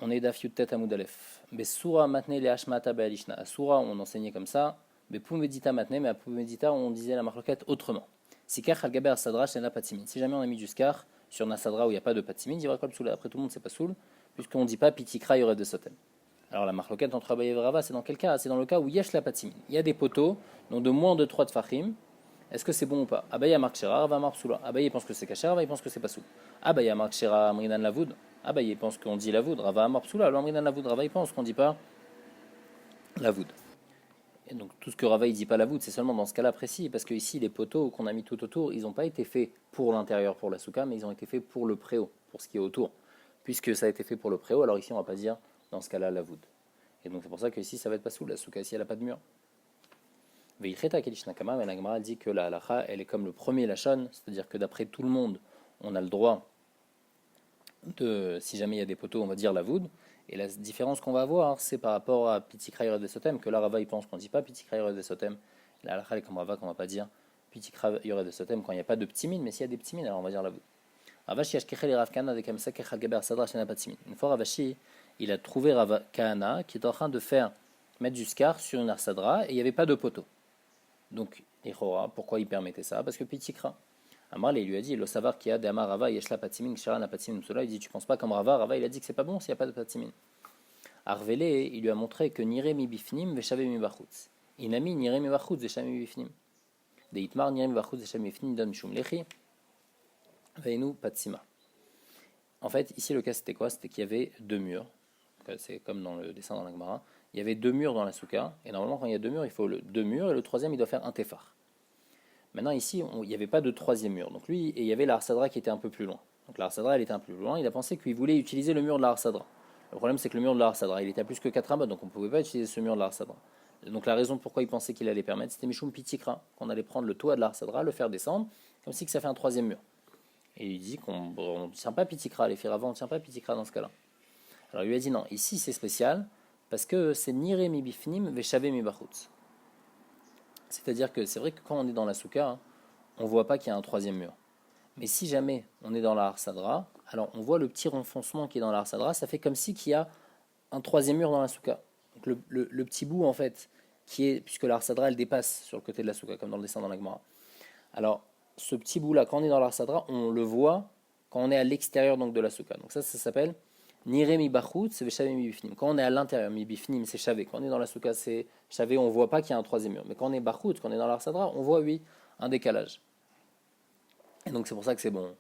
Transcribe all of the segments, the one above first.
On est Daf Yut Amoud Aleph. Besura matne le hashmata be'alishna. À Soura, on enseignait comme ça. Bepumedita matne, mais à Pumedita, on disait la marloquette autrement. Sikach al gaber sadra shena patimin. Si jamais on a mis du skar sur Nasadra où il n'y a pas de patimin, il y aura quoi le soul. Après tout le monde, c'est pas soul, puisqu'on ne dit pas pitikra yored de sotem. Alors la marloquette entre Abaye et Rava, c'est dans quel cas? C'est dans le cas où yesh la patimin. Il y a des poteaux, donc de moins de 3 de fachim. Est-ce que c'est bon ou pas? Abaye marque Shera, Rava marque Soula. Abaye pense que c'est Kacher, Rava pense que c'est pas soul. Abaye marque Shera, Amrinan Lavoud. Abaye pense qu'on dit Lavoud. Rava marque Soula. Alors Amrinan Lavoud, Rava pense qu'on dit pas Lavoud. Et donc tout ce que Rava ne dit pas Lavoud, c'est seulement dans ce cas-là précis, parce que ici les poteaux qu'on a mis tout autour, ils n'ont pas été faits pour l'intérieur, pour la souka, mais ils ont été faits pour le préau, pour ce qui est autour. Puisque ça a été fait pour le préau, alors ici on ne va pas dire dans ce cas-là Lavoud. Et donc c'est pour ça que ici ça va être pas sous la souka, ici elle n'a pas de mur. Veïchreta Kelishnakama, mais la Gemara dit que la halacha, elle est comme le premier lachon, c'est-à-dire que d'après tout le monde, on a le droit de, si jamais il y a des poteaux, on va dire Lavoud. Et la différence qu'on va avoir, c'est par rapport à Pitikra Yored Sotem, que là Rava il pense qu'on ne dit pas Pitikra Yored Sotem. La halacha est comme Rava qu'on ne va pas dire Pitikra Yored Sotem quand il n'y a pas de petits mines, mais s'il y a des petits mines, alors on va dire Lavoud. Ravashi Ashkechel et Rav Kahana avec Amsakech Al-Gaber Sadra Shena Patimin. Une fois Ravashi, il a trouvé Rav Kahana qui est en train de mettre du scar sur une arsadra et il n'y avait pas de poteau. Donc, pourquoi il permettait ça? Parce que Pitikra. Amar il lui a dit, le savoir qu'il y a des Amar Rava, Yeshla Patimin, Kshara Patimin, cela, il dit, tu penses pas comme Rava? Rava, il a dit que c'est pas bon s'il n'y a pas de Patimin. Arvele, il lui a montré que Nire mi bifnim, Veshave mi bachutz. Inami, Nire mi bachutz, Veshave mi bifnim. De Itmar, Nire mi bachutz, Veshave mi bifnim, Don Mishum Lechi, Veinu Patsima. En fait, ici, le cas, c'était quoi? C'était qu'il y avait deux murs. C'est comme dans le dessin dans la Gemara. Il y avait deux murs dans la souka, et normalement, quand il y a deux murs, il faut deux murs, et le troisième, il doit faire un tefar. Maintenant, ici, il n'y avait pas de troisième mur. Donc lui, et il y avait la harsadra qui était un peu plus loin. Donc la harsadra, elle était un peu plus loin. Il a pensé qu'il voulait utiliser le mur de la harsadra. Le problème, c'est que le mur de la harsadra, il était à plus que 4 amas, donc on ne pouvait pas utiliser ce mur de la harsadra. Donc la raison pourquoi il pensait qu'il allait permettre, c'était Mishum Pitikra, qu'on allait prendre le toit de la harsadra, le faire descendre, comme si que ça fait un troisième mur. Et il dit qu'on ne tient pas Pitikra, les filles avant, on ne tient pas Pitikra dans ce cas-là. Alors il lui a dit non, ici c'est spécial, parce que c'est Nire mi bifnim veshave mi bachutz. C'est-à-dire que c'est vrai que quand on est dans la souka, on ne voit pas qu'il y a un troisième mur. Mais si jamais on est dans la harsadra, alors on voit le petit renfoncement qui est dans la harsadra, ça fait comme si qu'il y a un troisième mur dans la souka. Donc le petit bout en fait, qui est, puisque la harsadra elle dépasse sur le côté de la souka, comme dans le dessin dans la Gemara. Alors ce petit bout là, quand on est dans la harsadra, on le voit quand on est à l'extérieur donc de la souka. Donc ça s'appelle Nire mi bachutz, c'est shave mi bifnim. Quand on est à l'intérieur, mi bifnim, c'est shavé. Quand on est dans la souka, c'est shavé, on ne voit pas qu'il y a un troisième mur. Mais quand on est bachutz, quand on est dans l'arsadra, on voit, oui, un décalage. Et donc c'est pour ça que c'est bon.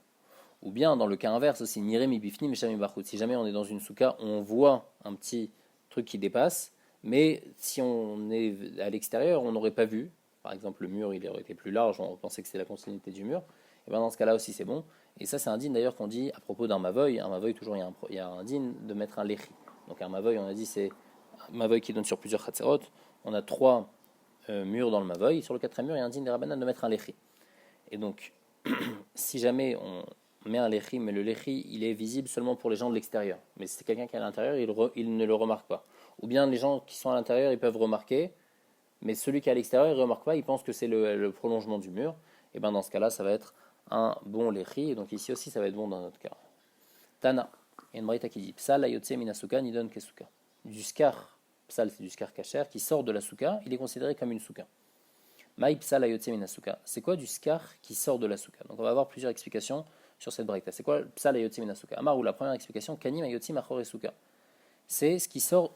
Ou bien dans le cas inverse aussi, Nire mi bifnim, shave mi bachutz. Si jamais on est dans une souka, on voit un petit truc qui dépasse, mais si on est à l'extérieur, on n'aurait pas vu. Par exemple, le mur, il aurait été plus large, on pensait que c'était la continuité du mur. Et bien dans ce cas-là aussi, c'est bon. Et ça, c'est un din d'ailleurs qu'on dit à propos d'un mavoy. Un mavoy, toujours, il y a un din de mettre un lechi. Donc un mavoy, on a dit, c'est un mavoy qui donne sur plusieurs khatserot. On a 3 murs dans le mavoy. Sur le 4e mur, il y a un din des rabbanan de mettre un lechi. Et donc, si jamais on met un lechi, mais le lechi, il est visible seulement pour les gens de l'extérieur. Mais si c'est quelqu'un qui est à l'intérieur, il ne le remarque pas. Ou bien les gens qui sont à l'intérieur, ils peuvent remarquer, mais celui qui est à l'extérieur, il ne remarque pas, il pense que c'est le prolongement du mur. Et bien dans ce cas-là, ça va être un bon lechi, et donc ici aussi ça va être bon dans notre cas. Tana, il y a une braïta qui dit Psal ayotse minasuka nidon kesuka. Du skar, psal c'est du skar kacher, qui sort de la souka, il est considéré comme une souka. Maï psal ayotse minasuka. C'est quoi du skar qui sort de la souka? Donc on va avoir plusieurs explications sur cette braïta. C'est quoi psal ayotse minasuka? Amarou, la première explication, kanim ayotse machore souka. C'est ce qui sort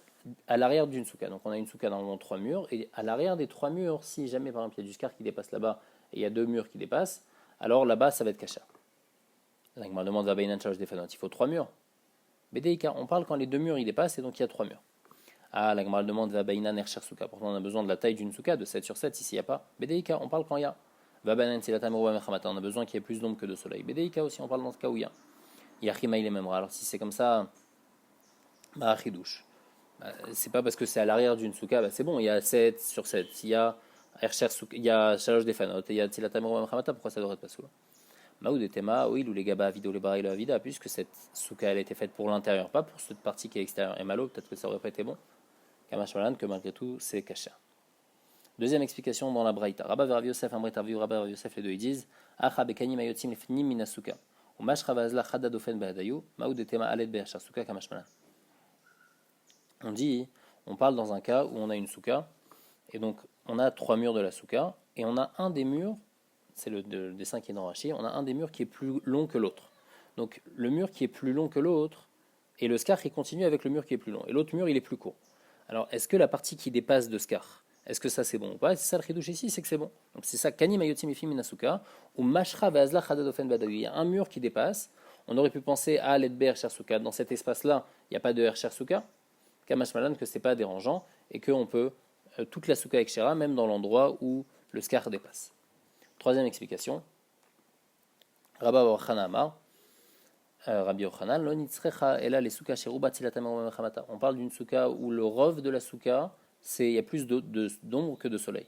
à l'arrière d'une souka. Donc on a une souka dans 3 murs, et à l'arrière des 3 murs, si jamais par exemple il y a du skar qui dépasse là-bas, et il y a 2 murs qui dépassent, alors là-bas, ça va être kasha. La Gemara demande à Bainan Charge des Fanot, il faut 3 murs. Bédéika, on parle quand les 2 murs ils dépassent et donc il y a 3 murs. Ah, la Gemara demande à Bainan Ercher Souka, pourtant on a besoin de la taille d'une souka, de 7 sur 7, ici il n'y a pas. Bédéika, on parle quand il y a. Vabanan Silatamurwa Mechamata, on a besoin qu'il y ait plus d'ombre que de soleil. Bédéika aussi, on parle dans ce cas où il y a. Yachima il est même. Alors si c'est comme ça, bah chidouche. C'est pas parce que c'est à l'arrière d'une souka, bah, c'est bon, il y a 7 sur 7. Il y a Ercher Souka, il y a Shalosh des Fanot, et il y a Silatamurwa Mechamata, pourquoi ça devrait être pas sous? Maoud et Tema, oui, ou les gaba vidéo les barils la vida, puisque cette souka elle a été faite pour l'intérieur, pas pour cette partie qui est extérieure. Et malo, peut-être que ça aurait pas été bon. Kamash Malan, que malgré tout, c'est caché. Deuxième explication dans la Braïta. Rabba Rav Yosef, Amret Rav Rabba Rav Yosef, les deux ils disent Acha bekani mayotim lefnim minasuka. Ou mash ravazla chadadofen be'adayu. Maoud et Tema aled be'achar souka kamash Malan. On dit, on parle dans un cas où on a une souka, et donc on a 3 murs de la souka, et on a un des murs, c'est le dessin qui est dans Rashi, on a un des murs qui est plus long que l'autre. Donc le mur qui est plus long que l'autre, et le scar qui continue avec le mur qui est plus long, et l'autre mur il est plus court. Alors est-ce que la partie qui dépasse de scar, est-ce que ça c'est bon ou pas? C'est ça le chidouche ici, c'est que c'est bon. Donc c'est ça, Kani Mayotim Ifim Minasuka, ou Mashra Veazla Chadadofen Badawi. Il y a un mur qui dépasse, on aurait pu penser à l'Edber Chersuka, dans cet espace-là, il n'y a pas de R Chersuka, Kamashmalan que c'est pas dérangeant, et qu'on peut toute la souka avec Shera, même dans l'endroit où le scar dépasse. Troisième explication, Rabba Yochanan Amar, Rabbi Yochanan, lo nitzrecha ela les souka sheruba tzilatam mechamata. On parle d'une souka où le rov de la souka, il y a plus d'ombre que de soleil.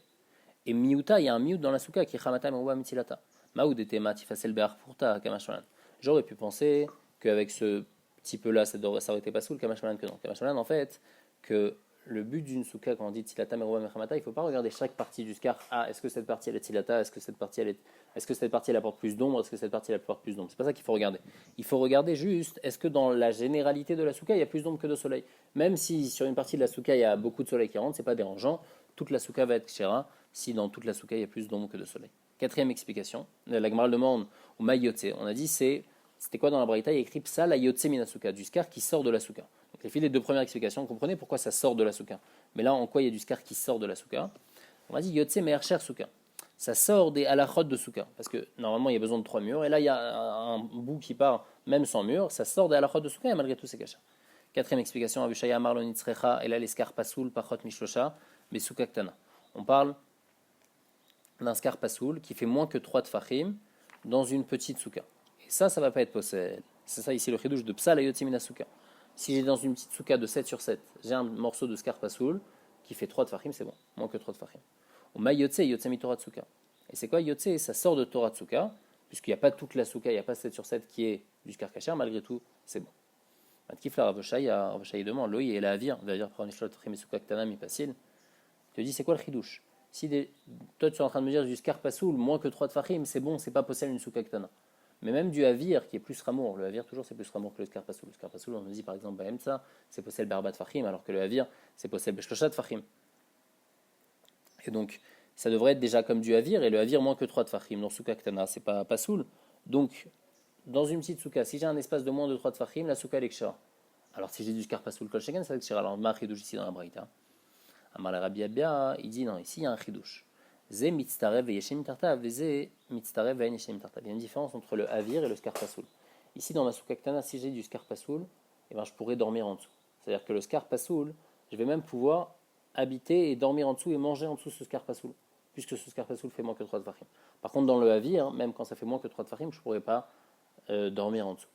Et miuta, il y a un miut dans la souka qui est chamata meruba mitzilata. Maoud était matifasel be'ar purta kamashmalan. J'aurais pu penser qu'avec ce petit peu-là, ça aurait été pas sous le kamashmalan que non. Kamashmalan, en fait, que le but d'une souka, quand on dit tilata meruba mechamata, il ne faut pas regarder chaque partie du scar. Ah, est-ce que cette partie elle est tilata? Est-ce que cette partie elle apporte plus d'ombre? Est-ce que cette partie elle apporte plus d'ombre? C'est pas ça qu'il faut regarder. Il faut regarder juste, est-ce que dans la généralité de la souka, il y a plus d'ombre que de soleil? Même si sur une partie de la souka, il y a beaucoup de soleil qui rentre, c'est pas dérangeant. Toute la souka va être kshera si dans toute la souka, il y a plus d'ombre que de soleil. Quatrième explication, la Gemara demande au Mayotse. On a dit c'était quoi dans la Braïta? Il y a écrit Psa la Yotse Minasuka, du scar qui sort de la souka. Donc les filles, les deux premières explications, vous comprenez pourquoi ça sort de la souka. Mais là, en quoi il y a du scar qui sort de la souka? On a dit Yotse Me'ercher Souka. Ça sort des halachot de souka. Parce que normalement, il y a besoin de 3 murs. Et là, il y a un bout qui part même sans mur. Ça sort des halachot de souka et malgré tout, c'est caché. Quatrième explication, Avushaya Amar lo nitzrecha, et là, les scar pasoul, pachot mishlosha, mais souka ktana. On parle d'un scar pasoul qui fait moins que 3 tfachim dans une petite souka. Et ça va pas être possible. C'est ça ici le chidouche de Psa la Yotzimina souka. Si j'ai dans une petite souka de 7 sur 7, j'ai un morceau de scar pasoul qui fait 3 tfachim, c'est bon, moins que 3 tfachim. Au ma Yotze, Yotze mi Torah Tsuka. Et c'est quoi Yotze? Ça sort de Torah Tsuka, puisqu'il n'y a pas toute la souka, il n'y a pas 7 sur 7 qui est du scar kacher, malgré tout, c'est bon. Matkif la Ravoshaï demande, Loï et la Avir, d'ailleurs, prendre les Tachim et Souka Ktana, mi Pasil. Il te dit, c'est quoi le chidouche? Si toi tu es en train de me dire du scar pasoul, moins que 3 tfachim, c'est bon, c'est pas possible une souka ktana. Mais même du avir qui est plus ramour, le avir toujours c'est plus ramour que le scar pasoul. Le scar pasoul, on nous dit par exemple Baemsa, c'est possible berbat tfachim, alors que le avir c'est possible beshkoshat tfachim. Et donc ça devrait être déjà comme du avir, et le avir moins que 3 tfachim. Dans souka ktana, c'est pas pasoul. Donc dans une petite souka, si j'ai un espace de moins de 3 tfachim, la souka elle est kshara. Alors si j'ai du scar pasoul kol sheken, ça va être kshara. Alors ma chidouche ici dans la braïta. Amar le Rabbi Abia, il dit non, ici il y a un chidouche. Zé mitztarev et yeshem tartav, zé mitztarev et yeshem tartav. Il y a une différence entre le avir et le scar pasoul. Ici dans ma souka ktana, si j'ai du scar pasoul, eh ben, je pourrais dormir en dessous. C'est-à-dire que le scar pasoul, je vais même pouvoir habiter et dormir en dessous et manger en dessous ce scar pasoul, puisque ce scar pasoul fait moins que 3 tfachim. Par contre dans le avir, même quand ça fait moins que 3 tfachim, je ne pourrais pas dormir en dessous.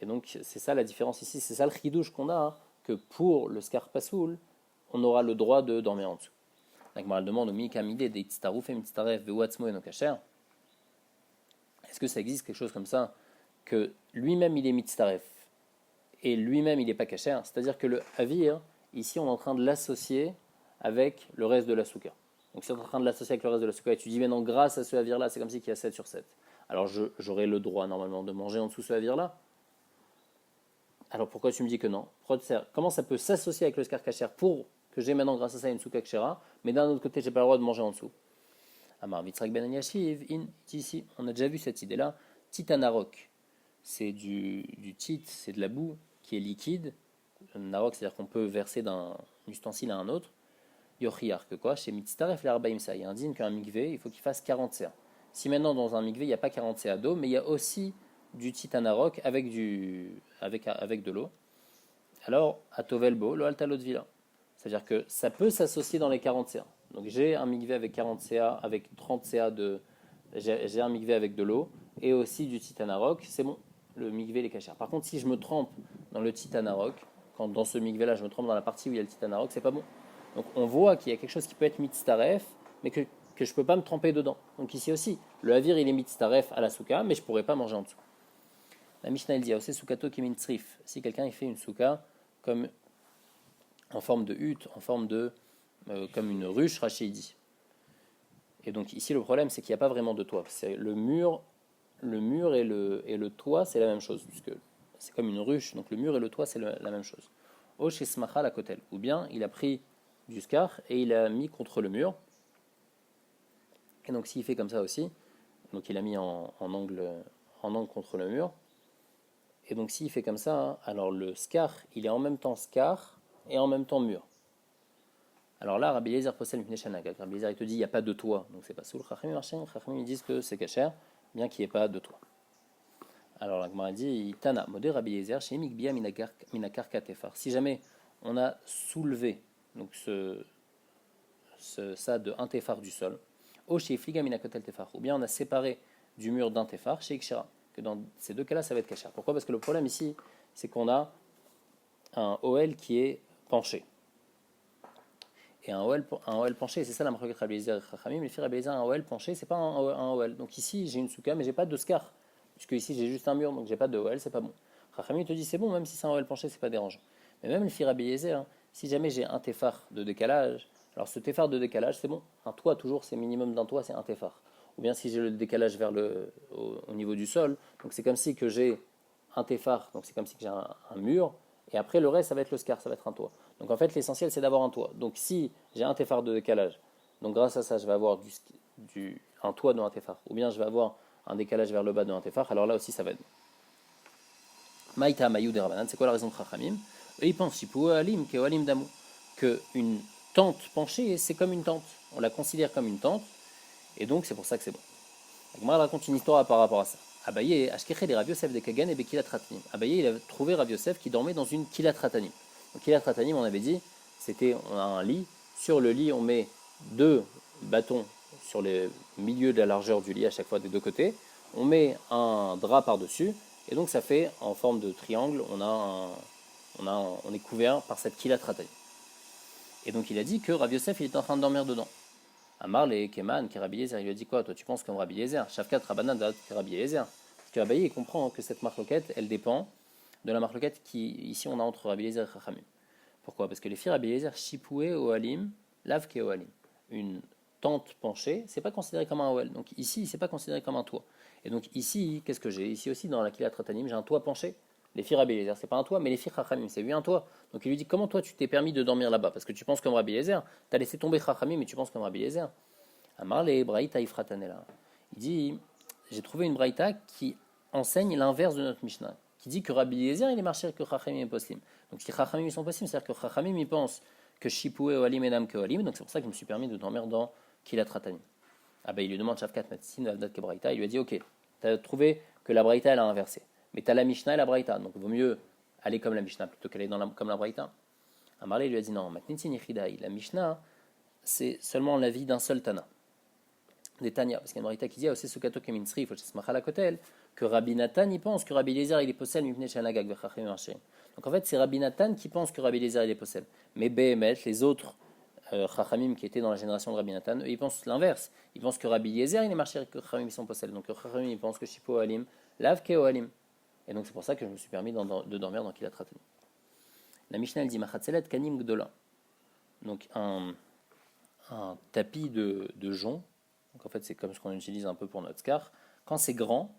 Et donc c'est ça la différence ici, c'est ça le chidouche qu'on a, hein, que pour le scar pasoul, on aura le droit de dormir en dessous. Donc, elle demande au Mikamide des Tztarouf et Mitztaref Vewatzmo et Nokacher. Est-ce que ça existe quelque chose comme ça, que lui-même il est Mitztaref et lui-même il n'est pas Kacher? C'est-à-dire que le Avir, ici on est en train de l'associer avec le reste de la Souka. Donc si on est en train de l'associer avec le reste de la Souka et tu dis maintenant grâce à ce Avir-là, c'est comme si il y a 7 sur 7. Alors j'aurais le droit normalement de manger en dessous ce Avir-là. Alors pourquoi tu me dis que non? Comment ça peut s'associer avec le Scar Kacher pour que j'ai maintenant grâce à ça une souka kshera, mais d'un autre côté j'ai pas le droit de manger en dessous? Amar Mitzrak Ben Yashiv, ici, on a déjà vu cette idée-là. Titanarok, c'est du tit, c'est de la boue qui est liquide. Narok, c'est-à-dire qu'on peut verser d'un ustensile à un autre. Yochiar, que quoi? Chez Mitztaref l'Arbaïmsa, il indique qu'un mikvé, il faut qu'il fasse 40 CA. Si maintenant dans un mikvé, il n'y a pas 40 CA d'eau, mais il y a aussi du titanarok avec de l'eau, alors Atovelbo, lo altalot vila. C'est-à-dire que ça peut s'associer dans les 40 CA. Donc j'ai un mikvé avec 40 CA, avec 30 CA j'ai un mikvé avec de l'eau et aussi du titanarok, c'est bon, le mikvé est cachère. Par contre, si je me trempe dans le titanarok, quand dans ce mikvé-là, je me trempe dans la partie où il y a le titanarok, c'est pas bon. Donc on voit qu'il y a quelque chose qui peut être mitztaref, mais que je ne peux pas me tremper dedans. Donc ici aussi, le havir il est mitztaref à la souka, mais je ne pourrais pas manger en dessous. La Mishnah elle dit aussi soukato kimin tsrif. Si quelqu'un il fait une souka comme en forme de hutte, en forme de comme une ruche, Rashi dit. Et donc ici le problème c'est qu'il n'y a pas vraiment de toit. C'est le mur et le toit c'est la même chose puisque c'est comme une ruche. Donc le mur et le toit c'est la même chose. O Shesmacha la kotel. Ou bien il a pris du scar et il a mis contre le mur. Et donc s'il fait comme ça aussi, donc il a mis en angle contre le mur. Et donc s'il fait comme ça, hein, alors le scar, il est en même temps scar et en même temps mur. Alors là, Rabbi Eliezer possède une Shanagag. Rabbi Eliezer il te dit il n'y a pas de toit, donc c'est pas soul. Chachamim ils disent que c'est kasher, bien qu'il n'y ait pas de toit. Alors la Gemara dit Tana, modé Rabbi Eliezer, chez Mikbia minakar katefar. Si jamais on a soulevé donc ça de un tefar du sol, ou chez Fliga minakotel tefar, ou bien on a séparé du mur d'un tefar chez Ikshira. Que dans ces deux cas-là, ça va être kasher. Pourquoi? Parce que le problème ici, c'est qu'on a un OL qui est penché. Et un OL penché, c'est ça la marque Rabbi Eliezer et Chachamim. Les filles Rabbi Eliezer, un OL penché, c'est pas un OL. Donc ici, j'ai une souka, mais j'ai pas de scar. Puisque ici, j'ai juste un mur, donc j'ai pas de OL, c'est pas bon. Chachamim te dit c'est bon, même si c'est un OL penché, c'est pas dérangeant. Mais même les filles Rabbi Eliezer, hein, si jamais j'ai un tefar de décalage, alors ce tefar de décalage, c'est bon. Un toit, toujours, c'est minimum d'un toit, c'est un tefar. Ou bien si j'ai le décalage vers au niveau du sol, donc c'est comme si que j'ai un tefar, donc c'est comme si que j'ai un mur, et après le reste, ça va être le scar, ça va être un toit. Donc en fait, l'essentiel, c'est d'avoir un toit. Donc si j'ai un tefar de décalage, donc grâce à ça, je vais avoir un toit dans un tefar, ou bien je vais avoir un décalage vers le bas dans un tefar, alors là aussi, ça va être bon. Maïta Mayou de Rabanan, c'est quoi la raison de Chachamim? Eux, ils pensent alim ke alim damu, qu'une tente penchée, c'est comme une tente. On la considère comme une tente, et donc c'est pour ça que c'est bon. La Gemara raconte une histoire par rapport à ça. Abaye, Ashkeche des Rav Yosef de Kagan et Bekilat Ratanim. Abaye, il a trouvé Rav Yosef qui dormait dans une Kilat Ratanim. Donc Kilat Ratanim, on avait dit, on a un lit. Sur le lit, on met deux bâtons sur le milieu de la largeur du lit à chaque fois des deux côtés. On met un drap par-dessus, et donc ça fait en forme de triangle. On est couvert par cette Kilat Ratanim. Et donc il a dit que Rav Yosef il est en train de dormir dedans. Amar le Keman, qui Rabbi Eliezer, il lui a dit quoi? Toi, tu penses comme Rabbi Eliezer? Shavkat Rabanan, qui Rabbi Eliezer. Parce que Abaye, il comprend que cette marloquette, elle dépend de la marloquette qui, ici, on a entre Rabbi Eliezer et Chachamim. Pourquoi? Parce que les filles Rabbi Eliezer, Shipoué Ohalim, Lavke Ohalim. Une tente penchée, c'est pas considéré comme un Oel. Donc ici, c'est pas considéré comme un toit. Et donc ici, qu'est-ce que j'ai? Ici aussi, dans la Kilat Ratanim, j'ai un toit penché. Les filles Rabbi Eliezer, c'est pas un toit, mais les filles Chachamim, c'est lui un toit. Donc il lui dit, comment toi tu t'es permis de dormir là-bas? Parce que tu penses comme Rabbi Eliezer, tu as laissé tomber Chachamim, mais tu penses comme Rabbi Eliezer. Amar le Braïta Ifratanela. Il dit, j'ai trouvé une Braïta qui enseigne l'inverse de notre Mishnah, qui dit que Rabbi Eliezer il est marché que Chachamim est poslim. Donc si Chachamim sont poslim, c'est-à-dire que Chachamim il pense que Shipoué Ohalim et Nam que Ohalim, donc c'est pour ça que je me suis permis de dormir dans Kilat Ratanim. Ah ben il lui demande Shavkat Matsin Avdat ke Braïta, il lui a dit ok, tu as trouvé que la Braïta elle a inversé. Mais tu as la Mishnah et la Braïta, donc il vaut mieux aller comme la Mishnah plutôt qu'aller comme la Braïta. Amarle lui a dit non, la Mishnah, c'est seulement l'avis d'un seul Tana. Des Tanya, parce qu'il y a une Braïta qui dit aussi Sukato Keminsri, il faut que Kotel, que Rabbi Nathan il pense que Rabbi Eliezer il est possède Mipne Shanagag Vechachim Marchim. Donc en fait, c'est Rabbi Nathan qui pense que Rabbi Eliezer il est possède. Mais Behemet, les autres Chachamim qui étaient dans la génération de Rabbi Nathan, eux, ils pensent l'inverse. Ils pensent que Rabbi Eliezer il est marché que Chachamim sont possède. Donc Chachamim ils pensent que Shipo Alim, Lav Ke Alim. Et donc c'est pour ça que je me suis permis de dormir dans Kilat Ratanim. La Mishnah elle dit Machatzelet Kanim Gdola. Donc un tapis de jonc. Donc en fait c'est comme ce qu'on utilise un peu pour notre scar. Quand c'est grand,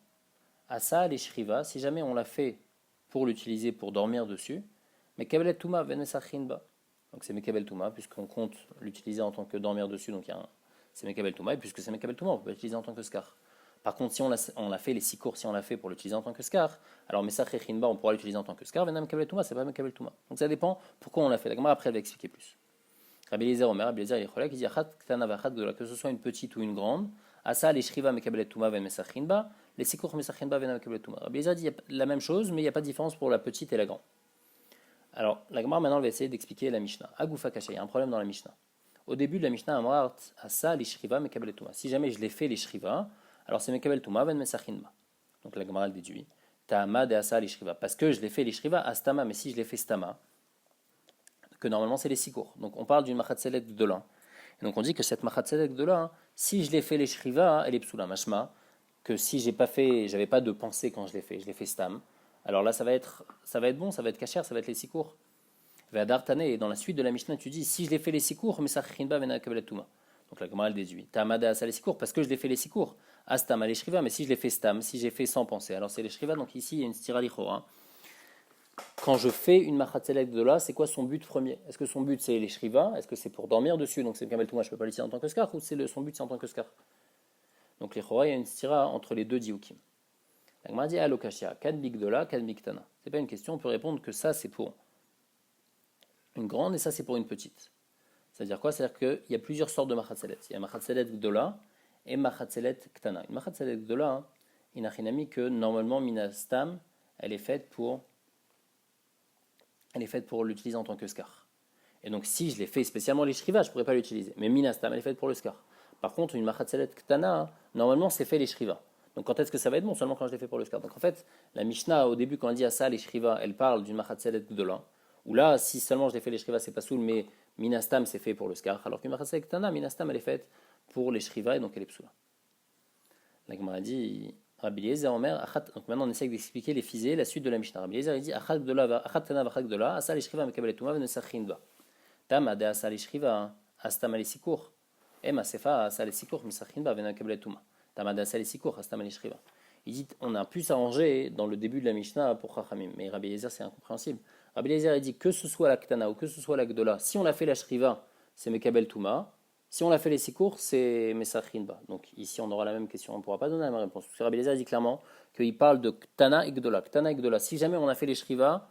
Asa les Shriva, si jamais on l'a fait pour l'utiliser pour dormir dessus, Mekabel Touma Venesachinba. Donc c'est Mekabel Touma puisqu'on compte l'utiliser en tant que dormir dessus, donc c'est Mekabel Touma, et puisque c'est Mekabel Touma, on peut l'utiliser en tant que scar. Par contre, si on l'a fait, les sikours, si on l'a fait pour l'utiliser en tant que scar, alors Mesach Echinba, on pourra l'utiliser en tant que scar, Venam Mekabel Touma, c'est pas Mekabel Touma. Donc ça dépend pourquoi on l'a fait. La Gemara après elle va expliquer plus. Rabbi Eliezer Omer, Rabbi Eliezer Yechola qui dit que ce soit une petite ou une grande, Asa les Shriva Mekabel Touma ven Mesachinba, les sikours Mesachinba Venam Mekabel Touma. Rabbi Eliezer dit la même chose, mais il n'y a pas de différence pour la petite et la grande. Alors la Gemara maintenant elle va essayer d'expliquer la Mishnah. Agoufa Kasha, il y a un problème dans la Mishnah. Au début de la Mishnah, Amrat Asa les Shriva Mekabel Touma. Si jamais je l'ai fait les Shriva, alors c'est Mekabel Touma ven Mesachinba. Donc la Gemara elle déduit Ta'ama de Asa les Shriva. Parce que je l'ai fait les Shriva Astama, mais si je l'ai fait Stama, que normalement c'est les sikours. Donc on parle d'une machatzelet de l'un. Et donc on dit que cette machatzelet de l'un, si je l'ai fait les shriva, elle est psoula mashma, que si j'ai pas fait, j'avais pas de pensée quand je l'ai fait stam. Alors là ça va être bon, ça va être kasher, ça va être les sikours. Ve'adartane, et dans la suite de la Mishnah tu dis si je l'ai fait les sikours, mais ça chinba vena kabelatuma. Donc la Gemara elle déduit. Ta'amada asa les sikours parce que je l'ai fait les sikours. Astam les shriva, mais si je l'ai fait stam, si j'ai fait sans penser, alors c'est les shriva. Donc ici il y a une stira lichora. quand je fais une machatzelet gdola, c'est quoi son but premier? Est-ce que son but c'est les shriva? Est-ce que c'est pour dormir dessus? Donc c'est Mekabel Touma, je ne peux pas l'utiliser en tant que skar, ou son but c'est en tant que skar? Donc les chora, il y a une stira entre les deux diukim. La Gemara dit alokashia, kad bigdola, kad biktana. C'est pas une question, on peut répondre que ça c'est pour une grande et ça c'est pour une petite. C'est-à-dire quoi? C'est-à-dire qu'il y a plusieurs sortes de machatzelet. Il y a machatzelet gdola et machatzelet ktana. Une machatzelet gdola, inachinami que normalement minastam, elle est faite pour l'utiliser en tant que skar. Et donc si je l'ai fait spécialement les shriva, je ne pourrais pas l'utiliser. Mais minastam, elle est faite pour le skar. Par contre, une machatzelet ktana, normalement c'est fait les shriva. Donc quand est-ce que ça va être bon? Seulement quand je l'ai fait pour le skar. Donc en fait, la Mishnah, au début, quand elle dit à ça les shriva, elle parle d'une machatzelet gdola. Ou là, si seulement je l'ai fait les shriva, c'est pas soul, mais minastam c'est fait pour le skar. Alors qu'une machatzelet ktana, minastam, elle est faite pour les shriva et donc elle est psoula. La Gemara dit Rabbi Eliezer Omer, donc maintenant on essaie d'expliquer les physées, la suite de la Mishnah. Rabbi Eliezer il dit Achat tana v'achat gdola, asa l'ishriva mekabel tuma v'nesachin ba. Tama de asa l'ishriva, astam alisikur. Ema sefa asa l'isikur mesachin ba v'nekabel tuma. Tama de asa l'isikur, astam alishriva. Il dit on a pu s'arranger dans le début de la Mishnah pour Chachamim, mais Rabbi Eliezer c'est incompréhensible. Rabbi Eliezer il dit que ce soit la ktana ou que ce soit la gdola, si on l'a fait la shriva, c'est mekabel tuma. Si on l'a fait les sikour, c'est Mesachinba. Donc ici, on aura la même question. On ne pourra pas donner la même réponse. Parce que Rabbi Eliezer dit clairement qu'il parle de Ktana et Gdola. Ktana et Gdola. Si jamais on a fait les Shriva,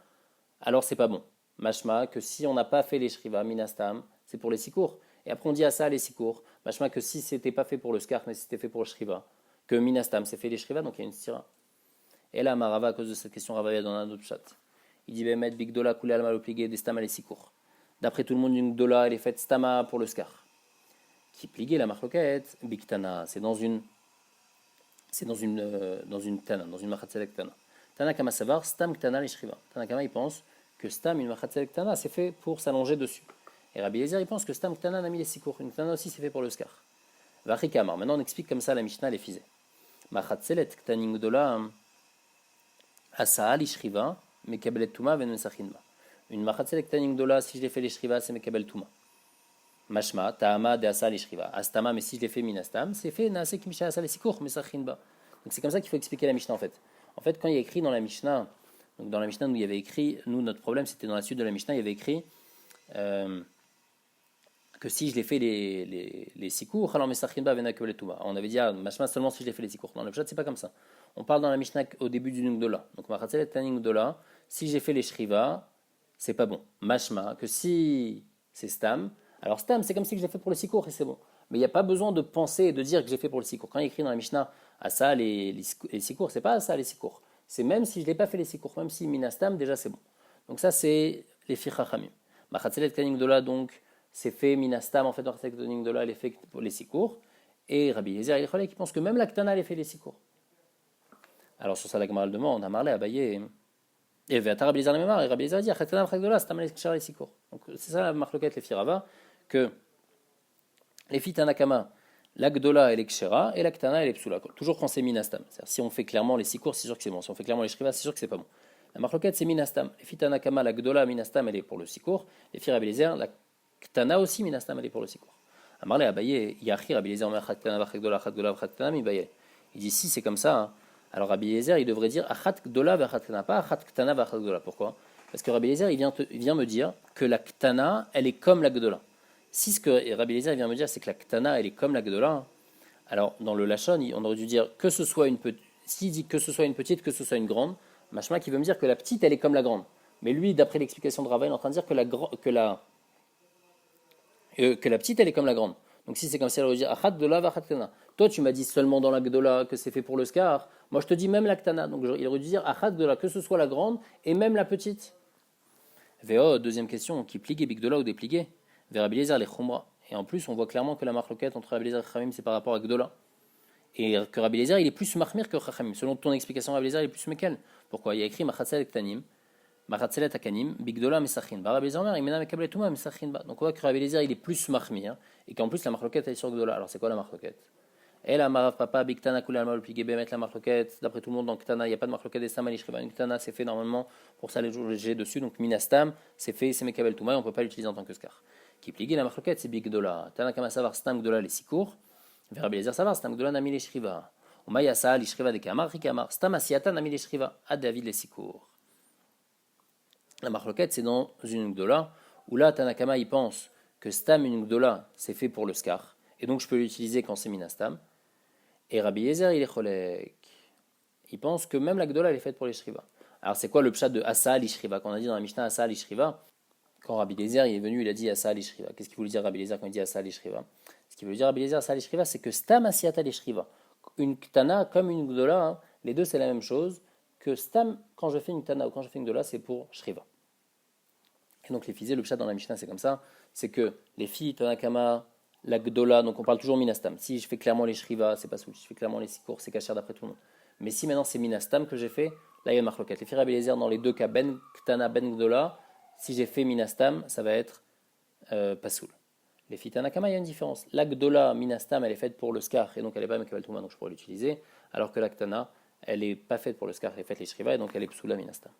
alors c'est pas bon. Mashma, que si on n'a pas fait les Shriva, Minastam, c'est pour les sikour. Et après, on dit à ça les sikour. Mashma, que si c'était pas fait pour le Skar, mais c'était fait pour le Shriva, que Minastam, c'est fait les Shriva, donc il y a une stira. Et là, Marava, à cause de cette question, Rava dans un autre chat. Il dit Bemet, Bigdola, Koulé, Alma, Opligé, Destama, les sikour. D'après tout le monde, une Gdola, elle est faite Stama pour le Skar. Qui pliguait la marloquette, biktana, c'est dans une tana, dans une machatzelek tana. Tana kama savar, stam ktana l'ishriva. Tana kama il pense que stam, une machatzelek tana, c'est fait pour s'allonger dessus. Et Rabbi Eliezer il pense que stam ktana n'a mis les sikour. Une tana aussi c'est fait pour le skar. Vachikamar. Maintenant on explique comme ça la Mishnah les physées. Machatzelet ktaning dola asa l'ishriva, mekabelet tuma ven mesachinba. Une machatzelek ktaning dola, si je l'ai fait l'ishriva, c'est mekabel tuma. Mashma, Ta'ama, de Asa, l'Ishriva. Astama, mais si je l'ai fait Minastam, c'est fait Naase Kimisha Asa, l'Esikur, mais Sachinba. Donc c'est comme ça qu'il faut expliquer la Mishnah en fait. En fait, quand il y a écrit dans la Mishnah, donc dans la Mishnah, nous, il y avait écrit, nous, notre problème, c'était dans la suite de la Mishnah, il y avait écrit que si je l'ai fait les Sikur, alors Mesachinba, Venakol et Touma. On avait dit, Mashma, seulement si je l'ai fait les Sikur. Dans le chat, c'est pas comme ça. On parle dans la Mishnah au début du Nugdola. Donc, Machatzelet Taningdola, si j'ai fait les Shriva, c'est pas bon. Mashma, que si c'est Stam, alors Stam, c'est comme si je l'ai fait pour le sikour et c'est bon. Mais il n'y a pas besoin de penser et de dire que j'ai fait pour le sikour. Quand il écrit dans la Mishnah, à ça les sikour, c'est pas à ça les sikour. C'est même si je n'ai pas fait les sikour, même si minastam, déjà c'est bon. Donc ça, c'est les fichachamim. Machatzelet kaning dola, donc, c'est fait minastam, en fait, machatzelet kaning dola, elle est fait pour les sikour. Et Rabbi Eliezer, il est qui pense que même la ktana, elle est fait les sikour. Alors sur ça, la Gemara demande, on a marlé à Abaye. Et Rabbi Eliezer le mémar, et Rabbi Eliezer dit, achatana machatzelet dola, c'est tamal les sikour. Donc c'est ça la marloquette, les firava. Que les filles Tanakama, la Gdola elle est Kshera et la Ktana elle est Psula. Toujours quand c'est Minastam. C'est-à-dire si on fait clairement les sikour, c'est sûr que c'est bon. Si on fait clairement les Shriva, c'est sûr que c'est pas bon. La marloquette c'est Minastam. Les filles Tanakama, la Gdola Minastam elle est pour le sikour. Les filles Rabbi Eliezer, la Ktana aussi Minastam elle est pour le sikour. Amarle Abaye, Yachi Rabbi Eliezer, Achat Ktana, Achat Gdola, Achat Gdola, Achat Ktana, Mibaye. Il dit si c'est comme ça, hein, alors Rabbi Eliezer il devrait dire Achat Gdola, Achat Ktana, pas Achat Ktana, Achat Gdola. Pourquoi? Parce que Rabbi Eliezer il vient me dire que la Ktana elle est comme la Gdola. Si ce que Rabbi Eliezer vient me dire, c'est que la Ktana, elle est comme la Gdola, alors dans le Lachon, on aurait dû dire que ce soit une petite, s'il dit que ce soit une petite, que ce soit une grande, Mashma qui veut me dire que la petite, elle est comme la grande. Mais lui, d'après l'explication de Rava, il est en train de dire que la petite, elle est comme la grande. Donc si c'est comme ça, elle aurait dû dire Achat Gdola v'Achat Ktana. Toi, tu m'as dit seulement dans la Gdola que c'est fait pour le Skar. Moi, je te dis même la Ktana. Donc il aurait dû dire Achat Gdola, que ce soit la grande et même la petite. Véo, deuxième question, qui pligue Bigdola ou dépligue? Vers Rabbi Eliezer les Khumra. Et en plus, on voit clairement que la marloquette entre Rabbi Eliezer et Chachamim, c'est par rapport à Gdola. Et que Rabbi Eliezer, il est plus mahmir que Chachamim. Selon ton explication, Rabbi Eliezer, il est plus mekel. Pourquoi? Il y a écrit Machatzelet Ktanim, Machatzelet Akanim, Bigdola Mesachin. Rabbi Eliezer, il mena Mekablet Touma Mesachin. Donc on voit que Rabbi Eliezer, il est plus mahmir. Et qu'en plus, la marloquette, elle est sur Gdola. Alors c'est quoi la marloquette? Et la Marav Papa, Bigtana, Koulal Mal, Pligé, Bémet, la marloquette. D'après tout le monde, dans Ktana, il n'y a pas de marloquette des Stam, Alishriva. Une Ktana, c'est fait normalement pour ça les G dessus. Donc Minastam, c'est fait, c'est Mekabel Touma, on ne peut pas l'utiliser en tant que Skar. Qui pligue la marloquette, c'est Bigdola. Tanakama Savar, Stam Gdola, les Sikour. Rabbi Eliezer Savar, Stam Gdola, Nami les Shriva. Umaya Sa, l'Ishriva des Kamar, Rikamar. Stam Asiata, Nami les Shriva. À David les Sikour. La marloquette, c'est dans une gdola, où là, Tanakama, il pense que stam une gdola, c'est fait pour le skar, et donc je peux l'utiliser quand c'est minastam. Et Rabbi Yezer, il est cholek. Il pense que même la gdola, elle est faite pour les shriva. Alors, c'est quoi le pshat de Asa l'ishriva qu'on a dit dans la Mishnah Asa l'ishriva? Quand Rabbi Yezer il est venu, il a dit Asa l'ishriva. Qu'est-ce qu'il voulait dire Rabbi Yezer quand il dit Asa l'ishriva? Ce qu'il veut dire Rabbi Yezer Asa l'ishriva, c'est que stam asiata l'ishriva. Une ktana comme une gdola, hein, les deux c'est la même chose. Que stam, quand je fais une ktana ou quand je fais une gdola, c'est pour shriva. Et donc les filles, le pshat dans la Mishnah, c'est comme ça. C'est que les filles, Tanakama, la gdola, donc on parle toujours minastam. Si je fais clairement les shriva, c'est pas soul. Si je fais clairement les sikour, c'est kasher d'après tout le monde. Mais si maintenant c'est minastam que j'ai fait, là il y a une marloquette. Les filles Rabbi Eliezer, dans les deux cas, ben ktana, ben gdola, si j'ai fait minastam, ça va être pasoul. Les filles Tanakama, il y a une différence. La gdola, minastam, elle est faite pour le skar, et donc elle n'est pas mekabel touma, donc je pourrais l'utiliser. Alors que la ktana, elle n'est pas faite pour le skar, elle est faite les shriva, et donc elle est psoula minastam.